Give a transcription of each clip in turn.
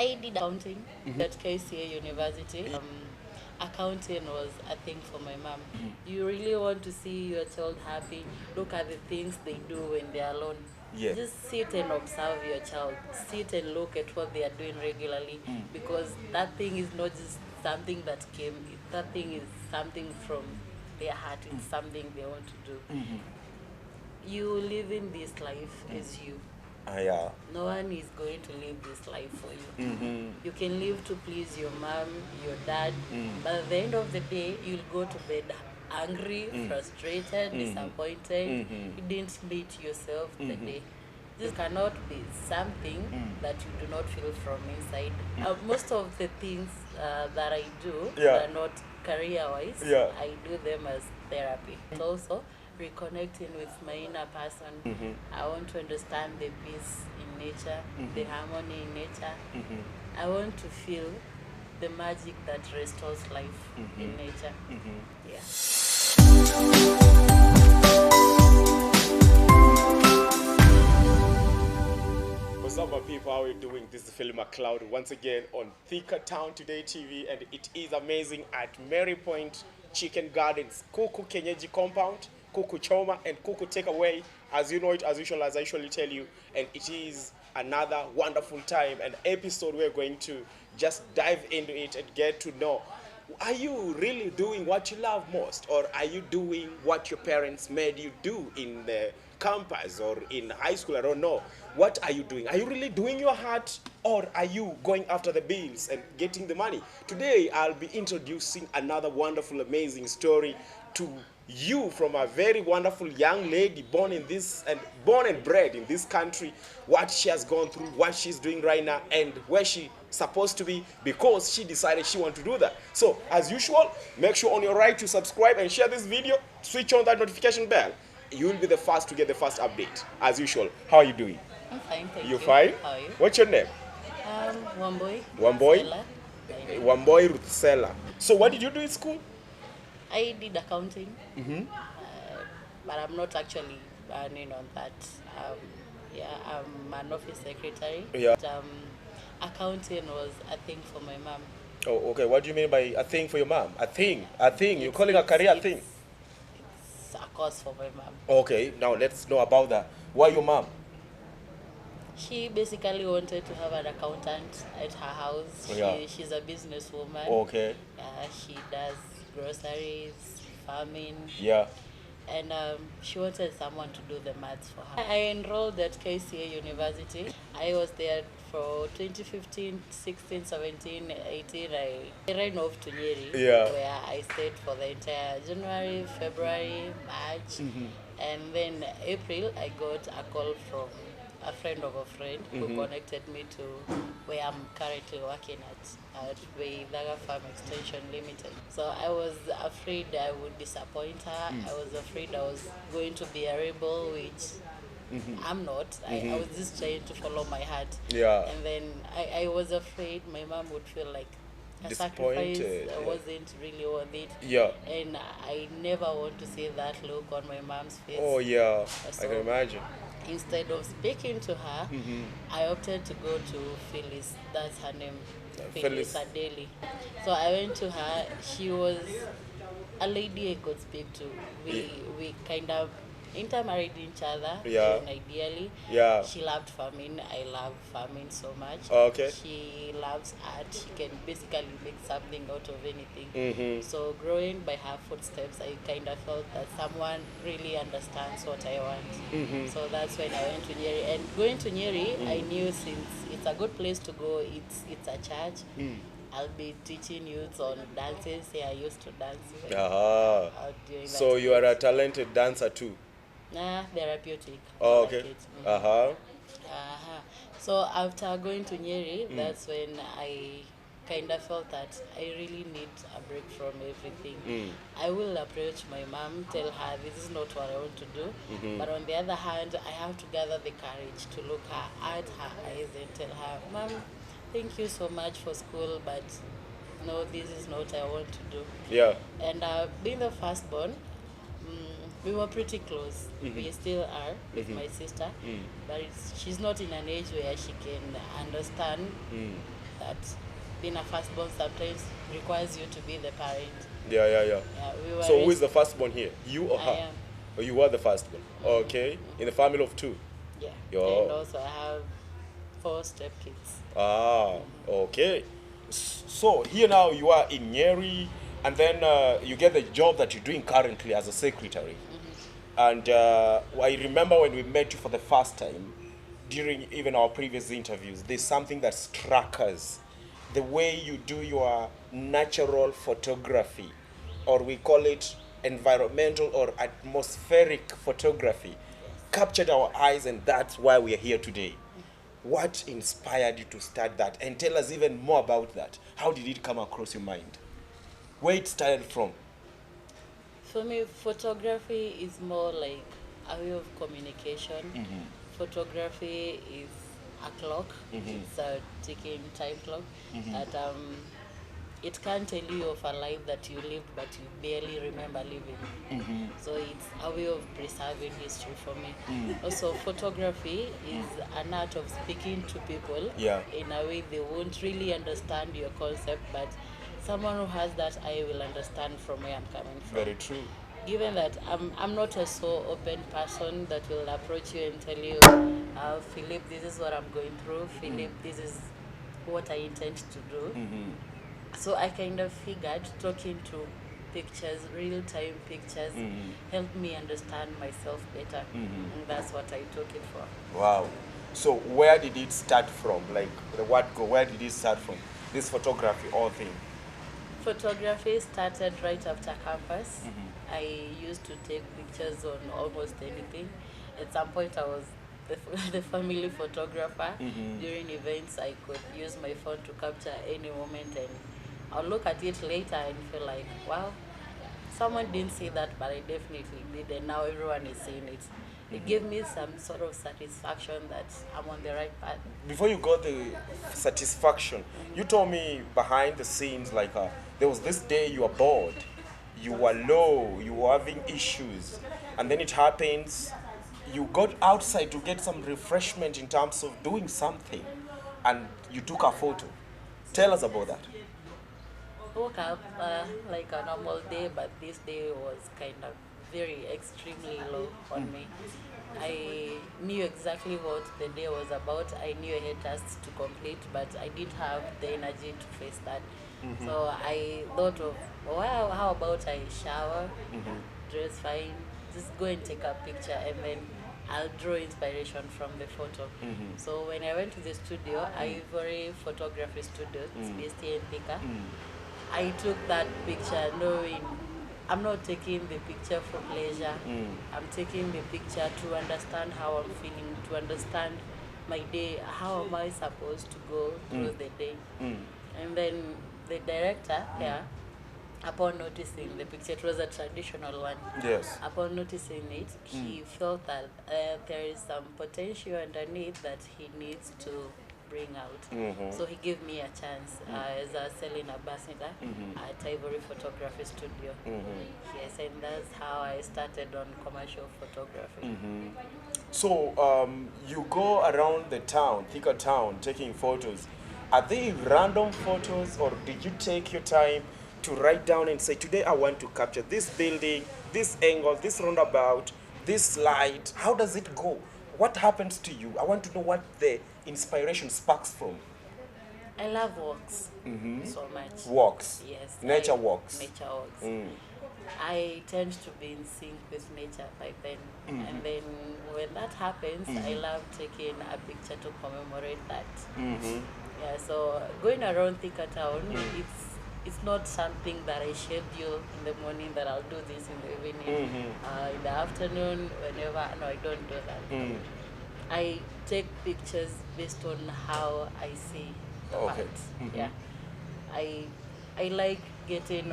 I did accounting at KCA University. Accounting was a thing for my mom. You really want to see your child happy, look at the things they do when they're alone. Yeah. Just sit and observe your child. Sit and look at what they are doing regularly because that thing is not just something that came, that thing is something from their heart. It's something they want to do. You living this life is you. Yeah. No one is going to live this life for you. You can live to please your mom, your dad, but at the end of the day, you'll go to bed angry, frustrated, disappointed. You didn't meet yourself the day. This cannot be something that you do not feel from inside. Most of the things that I do Yeah. are not career-wise. Yeah. I do them as therapy. It's also reconnecting with my inner person. I want to understand the peace in nature, the harmony in nature. I want to feel the magic that restores life in nature. Yeah. What's up, my people? How are you doing? This is Philip McLeod once again on Thika Town Today TV, and it is amazing at Mary Point Chicken Gardens, Kuku Kenyeji Compound, Kuku Choma, and Kuku Takeaway. As you know it, as usual, as I usually tell you, and it is another wonderful time, an episode we're going to just dive into it and get to know. Are you really doing what you love most, or are you doing what your parents made you do in the campus or in high school? I don't know. What are you doing? Are you really doing your heart, or are you going after the bills and getting the money? Today, I'll be introducing another wonderful, amazing story to you from a very wonderful young lady born and bred in this country, what she has gone through, what she's doing right now, and where she supposed to be because she decided she want to do that. So as usual, make sure on your right to subscribe and share this video, switch on that notification bell. You will be the first to get the first update. As usual, how are you doing? I'm fine, thank you. You fine? How are you? What's your name? One boy. One boy? Ruthsellah. One boy, Ruthsellah. So what did you do in school? I did accounting, but I'm not actually earning on that. Yeah, I'm an office secretary. Yeah. But, accounting was a thing for my mom. Oh, okay. What do you mean by a thing for your mom? A thing. You're calling a career thing. It's a cause for my mom. Okay, now let's know about that. Why your mom? She basically wanted to have an accountant at her house. Yeah. She's a businesswoman. Okay. She does groceries, farming. Yeah. And she wanted someone to do the maths for her. I enrolled at KCA University. I was there for 2015, 16, 17, 18. I ran off to Nyeri, Yeah. where I stayed for the entire January, February, March. And then April, I got a call from a friend of a friend who connected me to where I'm currently working at Ruthsellah Farm Extension Limited. So I was afraid I would disappoint her. I was afraid I was going to be a rebel, which I'm not. I was just trying to follow my heart. Yeah. And then I was afraid my mom would feel like a sacrifice Disappointed, yeah. wasn't really worth it. Yeah. And I never want to see that look on my mom's face. Oh, yeah. I So- can imagine. Instead of speaking to her, I opted to go to Phyllis. That's her name. Phyllis. Phyllis Adeli. So I went to her. She was a lady I could speak to. We kind of intermarried each other. Yeah. And ideally. Yeah. She loved farming. I love farming so much. Okay. She loves art. She can basically make something out of anything. So growing by her footsteps, I kind of felt that someone really understands what I want. So that's when I went to Nyeri. And going to Nyeri, I knew since it's a good place to go, it's a church. I'll be teaching youth on dances. Yeah, I used to dance. Out during So that you are a phase. talented dancer too. Nah, therapeutic. Oh, I like okay. it. So after going to Nyeri, that's when I kind of felt that I really need a break from everything. I will approach my mom, tell her this is not what I want to do. But on the other hand, I have to gather the courage to look her at her eyes and tell her, Mom, thank you so much for school, but no, this is not what I want to do. Yeah. And being the firstborn, we were pretty close. We still are with my sister, but she's not in an age where she can understand that being a firstborn sometimes requires you to be the parent. Yeah, yeah, yeah. Yeah, we were So who is raised. the firstborn here? You or I her? am. Or you are the firstborn? Okay. In a family of two? Yeah, and Yo. also I have 4 stepkids. Ah, okay. So here now you are in Nyeri, and then you get the job that you're doing currently as a secretary. And I remember when we met you for the first time, during even our previous interviews, there's something that struck us. The way you do your natural photography, or we call it environmental or atmospheric photography, captured our eyes, and that's why we are here today. What inspired you to start that? And tell us even more about that. How did it come across your mind? Where it started from? For me, photography is more like a way of communication. Photography is a clock. It's a ticking time clock that it can't tell you of a life that you lived but you barely remember living. So it's a way of preserving history for me. Also, photography is an art of speaking to people Yeah. in a way they won't really understand your concept, but someone who has that eye will understand from where I'm coming from. Very true. Given that I'm not a so open person that will approach you and tell you, Philip, this is what I'm going through. Philip, this is what I intend to do. So I kind of figured talking to pictures, real-time pictures, helped me understand myself better. And that's what I took it for. Wow. So where did it start from? Like the word go, where did it start from? This photography all thing. Photography started right after campus. I used to take pictures on almost anything. At some point, I was the family photographer. During events, I could use my phone to capture any moment, and I'll look at it later and feel like, wow, someone didn't see that, but I definitely did, and now everyone is seeing it. It gave me some sort of satisfaction that I'm on the right path. Before you got the satisfaction, you told me behind the scenes, like there was this day you were bored, you were low, you were having issues, and then it happens, you got outside to get some refreshment in terms of doing something, and you took a photo. Tell us about that. Woke up like a normal day, but this day was kind of very extremely low on me. I knew exactly what the day was about. I knew I had tasks to complete, but I didn't have the energy to face that. So I thought of, well, how about I shower, dress fine, just go and take a picture, and then I'll draw inspiration from the photo. So when I went to the studio, Ivory Photography Studio, it's based here in Thika, I took that picture knowing I'm not taking the picture for pleasure. I'm taking the picture to understand how I'm feeling, to understand my day, how am I supposed to go through the day. And then the director here, upon noticing the picture, it was a traditional one. Yes. Upon noticing it, he felt that there is some potential underneath that he needs to bring out. So he gave me a chance as a selling ambassador at Ivory Photography Studio. Yes, and that's how I started on commercial photography. So you go around the town, Thika town, taking photos. Are they random photos, or did you take your time to write down and say, today I want to capture this building, this angle, this roundabout, this light? How does it go? What happens to you? I want to know what the inspiration sparks from. I love walks so much. Walks. Yes. Nature walks. Nature walks. I tend to be in sync with nature by then. And then when that happens, I love taking a picture to commemorate that. Yeah, so going around Thika town, it's not something that I schedule in the morning that I'll do this in the evening. In the afternoon, whenever, no, I don't do that. I take pictures based on how I see the Okay. part. Yeah. I like getting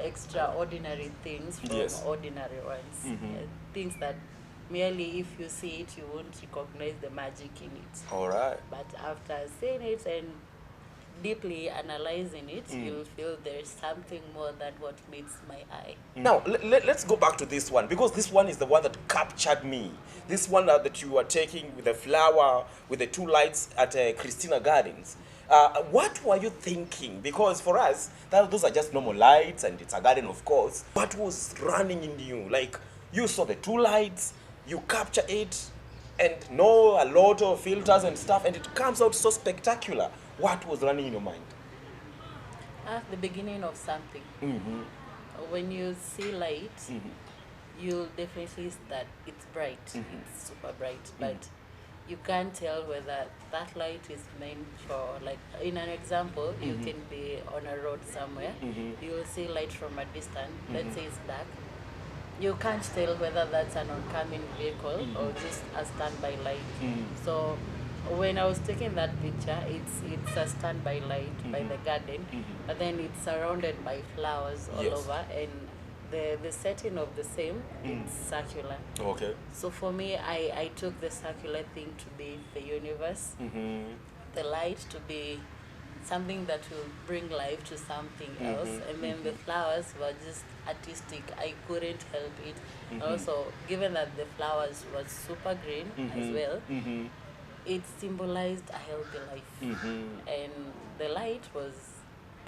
extraordinary things from Yes. ordinary ones. Things that merely if you see it, you won't recognize the magic in it. All right. But after seeing it and deeply analyzing it, you'll feel there's something more than what meets my eye. Now, let's go back to this one, because this one is the one that captured me. This one that you are taking with the flower, with the two lights at Christina Gardens. What were you thinking? Because for us, those are just normal lights and it's a garden, of course. What was running in you? Like, you saw the two lights, you capture it, and know a lot of filters and stuff, and it comes out so spectacular. What was running in your mind? At the beginning of something. When you see light, you'll definitely that it's bright. It's super bright, but you can't tell whether that light is meant for, like, in an example, you can be on a road somewhere, you'll see light from a distance, let's say it's dark, you can't tell whether that's an oncoming vehicle or just a standby light. So when I was taking that picture, it's a standby light by the garden, but then it's surrounded by flowers all Yes. over, and the setting of the same, it's circular. Okay. So for me, I took the circular thing to be the universe, the light to be something that will bring life to something else, and then the flowers were just artistic. I couldn't help it. Also, given that the flowers was super green as well, it symbolized a healthy life, and the light was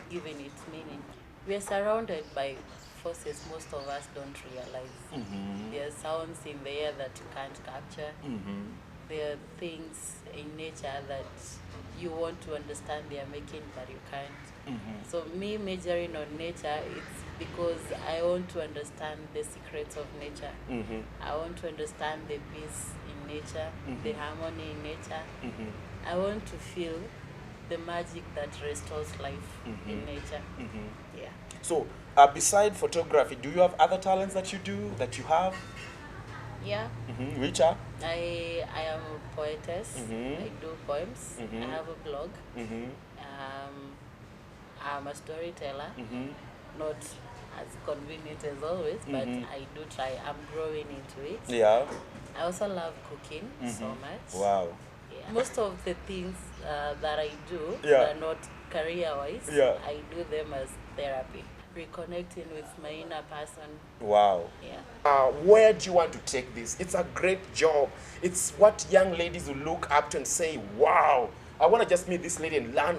giving it meaning. We are surrounded by forces most of us don't realize. There are sounds in the air that you can't capture. There are things in nature that you want to understand they are making, but you can't. So me majoring on nature, it's because I want to understand the secrets of nature. I want to understand the peace in nature, the harmony in nature. I want to feel the magic that restores life in nature. Yeah. So, beside photography, do you have other talents that you do, that you have? Yeah. Which are? I am a poetess. I do poems. I have a blog. I'm a storyteller. Not as convenient as always, but I do try. I'm growing into it. Yeah. I also love cooking so much. Wow. Yeah. Most of the things that I do Yeah. are not career-wise. Yeah. I do them as therapy. Reconnecting with my inner person. Wow. Yeah. Where do you want to take this? It's a great job. It's what young ladies will look up to and say, wow, I want to just meet this lady and learn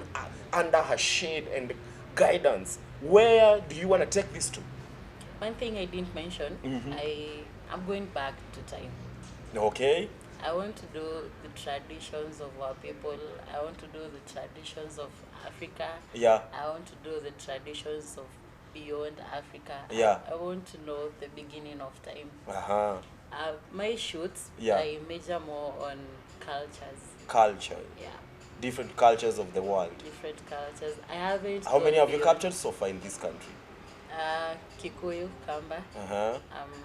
under her shade and guidance. Where do you want to take this to? One thing I didn't mention, I'm going back to time. Okay. I want to do the traditions of our people. I want to do the traditions of Africa. Yeah. I want to do the traditions of beyond Africa. Yeah. I want to know the beginning of time. My shoots, Yeah. I major more on cultures. Culture. Yeah. Different cultures of the world. Different cultures. I haven't. How many have you beyond. captured so far in this country? Kikuyu, Kamba.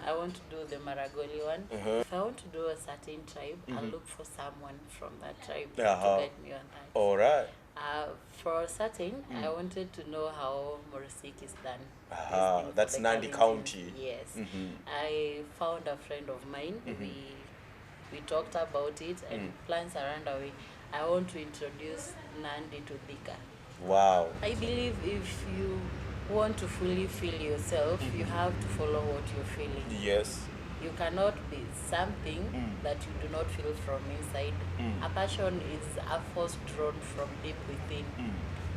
I want to do the Maragoli one. If I want to do a certain tribe, I'll look for someone from that tribe to guide me on that. All right. For certain, I wanted to know how Morosik is done. That's Nandi County. Yes. I found a friend of mine. We talked about it, and plans are underway. I want to introduce Nandi to Thika. Wow. I believe if you want to fully feel yourself, you have to follow what you're feeling. Yes. You cannot be something that you do not feel from inside. A passion is a force drawn from deep within.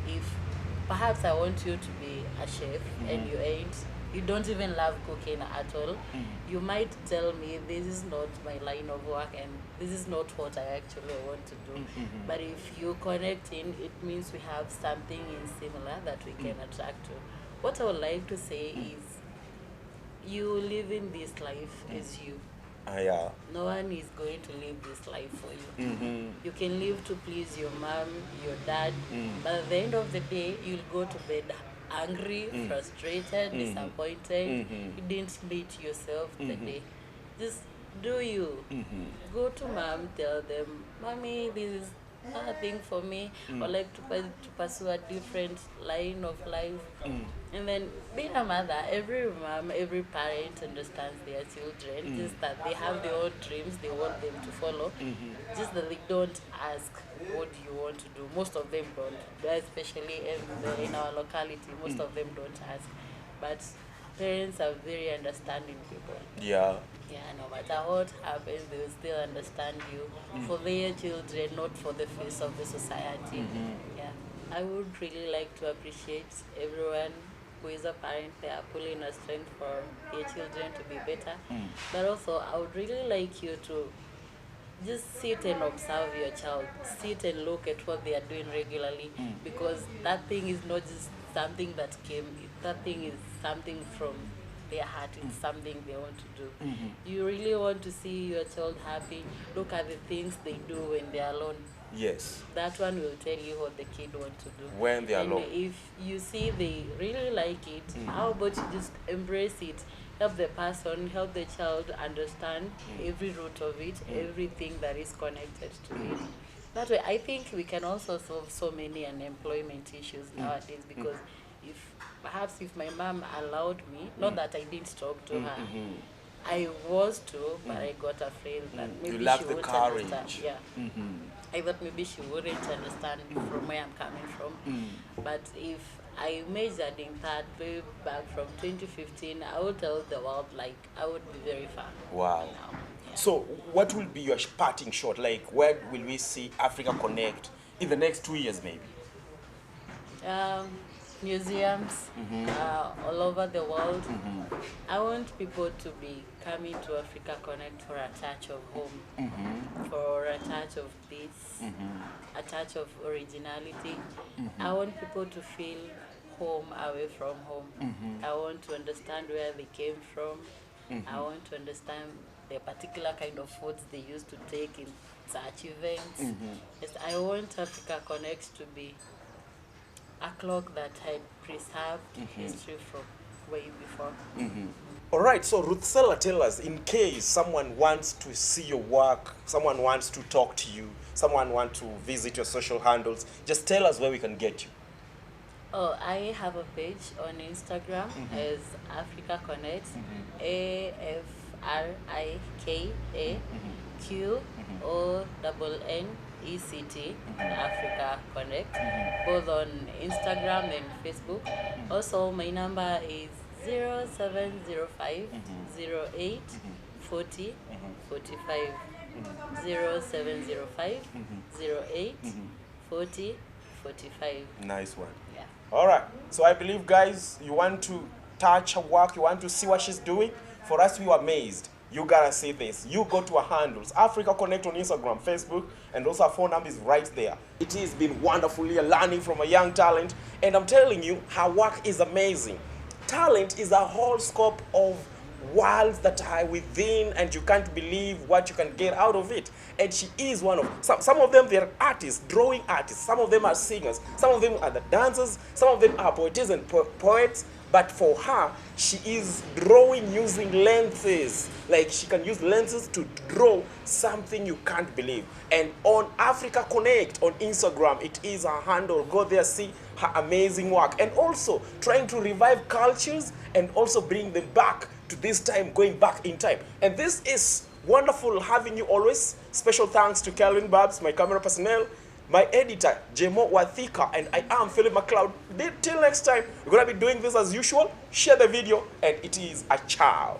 If perhaps I want you to be a chef and you ain't, you don't even love cooking at all, you might tell me this is not my line of work and this is not what I actually want to do. But if you connect in, it means we have something in similar that we can attract to. What I would like to say is, you living this life is you. Yeah. No one is going to live this life for you. You can live to please your mom, your dad, but at the end of the day, you'll go to bed angry, frustrated, disappointed. You didn't meet yourself the day. Just do you. Go to mom, tell them, Mommy, this is not a thing for me. Or like to pursue a different line of life. And then being a mother, every mom, every parent understands their children. Just that they have their own dreams, they want them to follow. Just that they don't ask, what do you want to do? Most of them don't, especially in our locality, most of them don't ask. But parents are very understanding people. Yeah. Yeah, no matter what happens, they will still understand you for their children, not for the face of the society. Yeah. I would really like to appreciate everyone who is a parent. They are pulling a strength for their children to be better. But also, I would really like you to just sit and observe your child. Sit and look at what they are doing regularly, because that thing is not just something that came. That thing is something from their heart. It's something they want to do. You really want to see your child happy. Look at the things they do when they are alone. Yes. That one will tell you what the kid wants to do. When they are and alone. if you see they really like it, how about you just embrace it? Help the person, help the child understand every root of it, everything that is connected to it. That way, I think we can also solve so many unemployment issues nowadays, because if my mom allowed me, not that I didn't talk to her, I was to, but I got afraid that maybe lack she the won't courage. understand. Yeah. I thought maybe she wouldn't understand from where I'm coming from. But if I measured in that way back from 2015, I would tell the world, like, I would be very far. Wow. Now. Yeah. So, what will be your parting shot? Like, where will we see Africa Connect in the next 2 years, maybe? Museums all over the world. I want people to be coming to Africa Connect for a touch of home, for a touch of peace, a touch of originality. I want people to feel home away from home. I want to understand where they came from. I want to understand the particular kind of foods they used to take in such events. Yes, I want Africa Connect to be a clock that had preserved history from way before. All right, so Ruthsellah, tell us, in case someone wants to see your work, someone wants to talk to you, someone wants to visit your social handles, just tell us where we can get you. Oh, I have a page on Instagram as Africa Connect, AFRIKAQAQONNECT, Africa Connect, both on Instagram and Facebook. Also, my number is 0705 08 40 45. 0705 08 40 45. Nice one. Yeah. All right, so I believe, guys, you want to touch her work, you want to see what she's doing. For us, we were amazed. You gotta see this. You go to her handles, Africa Connect on Instagram, Facebook, and also her phone number is right there. It has been wonderful here learning from a young talent, and I'm telling you, her work is amazing. Talent is a whole scope of worlds that are within, and you can't believe what you can get out of it. And she is one of some of them. They're artists, drawing artists. Some of them are singers, some of them are the dancers, some of them are poetess and poets. But for her, she is drawing using lenses. Like, she can use lenses to draw something you can't believe. And on Africa Connect on Instagram, it is her handle. Go there, see her amazing work. And also trying to revive cultures and also bring them back to this time, going back in time. And this is wonderful having you always. Special thanks to Calvin Babs, my camera personnel, my editor, Jemo Wathika, and I am Philip McLeod. Till next time, we're going to be doing this as usual. Share the video, and it is a ciao.